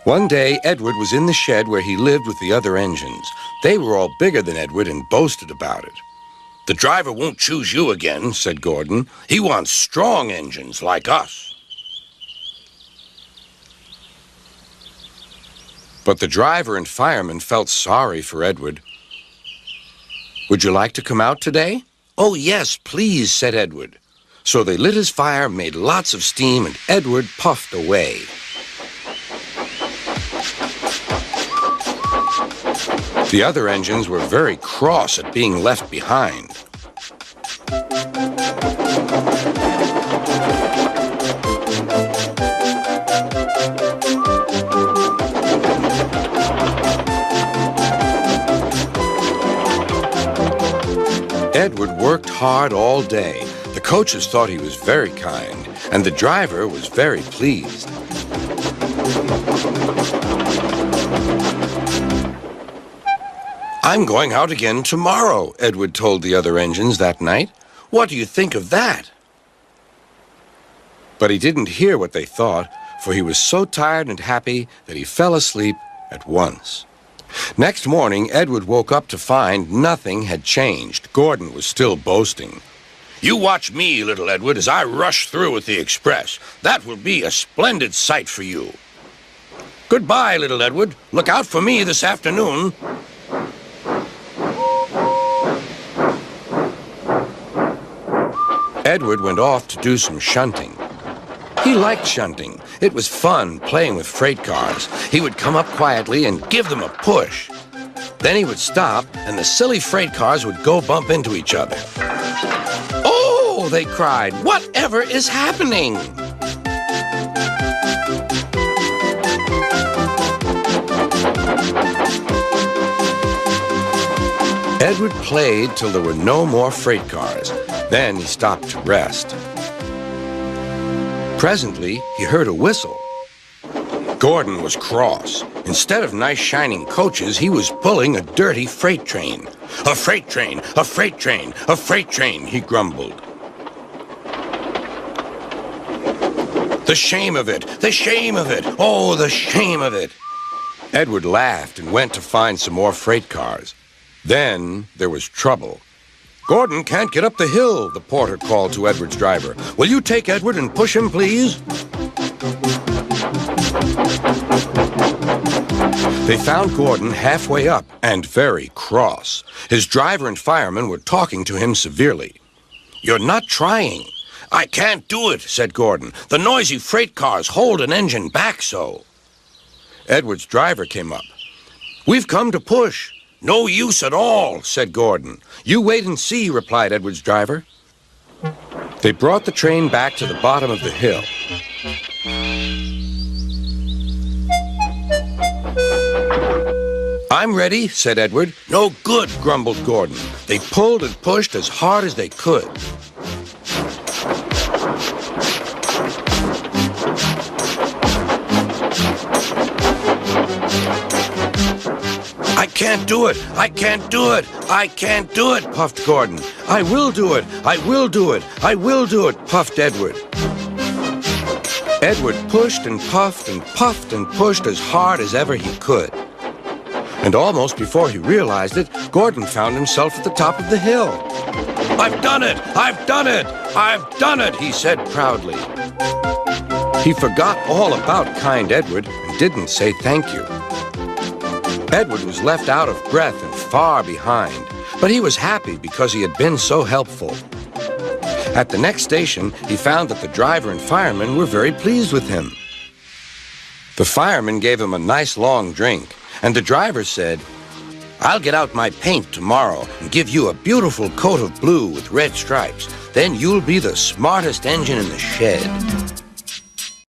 One day, Edward was in the shed where he lived with the other engines. They were all bigger than Edward and boasted about it. "The driver won't choose you again," said Gordon. "He wants strong engines like us." But the driver and fireman felt sorry for Edward. "Would you like to come out today?" "Oh, yes, please," said Edward. So they lit his fire, made lots of steam, and Edward puffed away. The other engines were very cross at being left behind. Edward worked hard all day. The coaches thought he was very kind, and the driver was very pleased. "I'm going out again tomorrow," Edward told the other engines that night. "What do you think of that?" But he didn't hear what they thought, for he was so tired and happy that he fell asleep at once. Next morning, Edward woke up to find nothing had changed. Gordon was still boasting. "You watch me, little Edward, as I rush through with the express. That will be a splendid sight for you." "Goodbye, little Edward. Look out for me this afternoon." Edward went off to do some shunting. He liked shunting. It was fun playing with freight cars. He would come up quietly and give them a push. Then he would stop, and the silly freight cars would go bump into each other. "Oh!" they cried. "Whatever is happening?" Edward played till there were no more freight cars. Then he stopped to rest. Presently, he heard a whistle. Gordon was cross. Instead of nice shining coaches, he was pulling a dirty freight train. "A freight train! A freight train! A freight train!" he grumbled. "The shame of it! The shame of it! Oh, the shame of it!" Edward laughed and went to find some more freight cars. Then there was trouble. "Gordon can't get up the hill," the porter called to Edward's driver. "Will you take Edward and push him, please?" They found Gordon halfway up and very cross. His driver and fireman were talking to him severely. "You're not trying." "I can't do it," said Gordon. "The noisy freight cars hold an engine back so." Edward's driver came up. "We've come to push." "No use at all," said Gordon. "You wait and see," replied Edward's driver. They brought the train back to the bottom of the hill. "I'm ready," said Edward. "No good," grumbled Gordon. They pulled and pushed as hard as they could. "I can't do it! I can't do it! I can't do it!" puffed Gordon. "I will do it! I will do it! I will do it!" puffed Edward. Edward pushed and puffed and puffed and pushed as hard as ever he could. And almost before he realized it, Gordon found himself at the top of the hill. "I've done it! I've done it! I've done it!" he said proudly. He forgot all about kind Edward and didn't say thank you. Edward was left out of breath and far behind, but he was happy because he had been so helpful. At the next station, he found that the driver and fireman were very pleased with him. The fireman gave him a nice long drink, and the driver said, "I'll get out my paint tomorrow and give you a beautiful coat of blue with red stripes. Then you'll be the smartest engine in the shed."